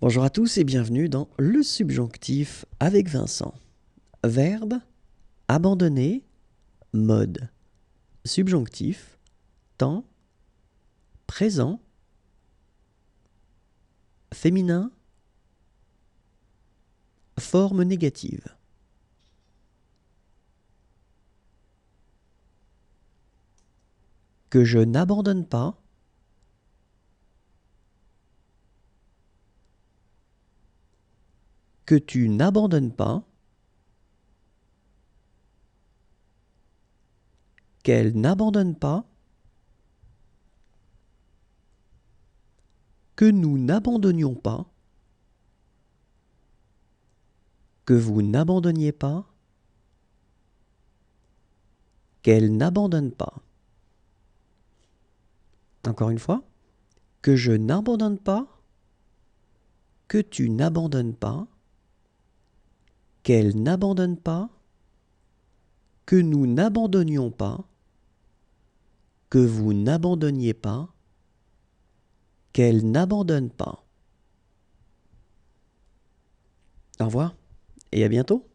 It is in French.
Bonjour à tous et bienvenue dans le subjonctif avec Vincent. Verbe, abandonner, mode. Subjonctif, temps, présent, féminin, forme négative. Que je n'abandonne pas. Que tu n'abandonnes pas. Qu'elle n'abandonne pas. Que nous n'abandonnions pas. Que vous n'abandonniez pas. Qu'elle n'abandonne pas. Encore une fois. Que je n'abandonne pas. Que tu n'abandonnes pas. Qu'elle n'abandonne pas. Que nous n'abandonnions pas. Que vous n'abandonniez pas. Qu'elle n'abandonne pas. Au revoir et à bientôt.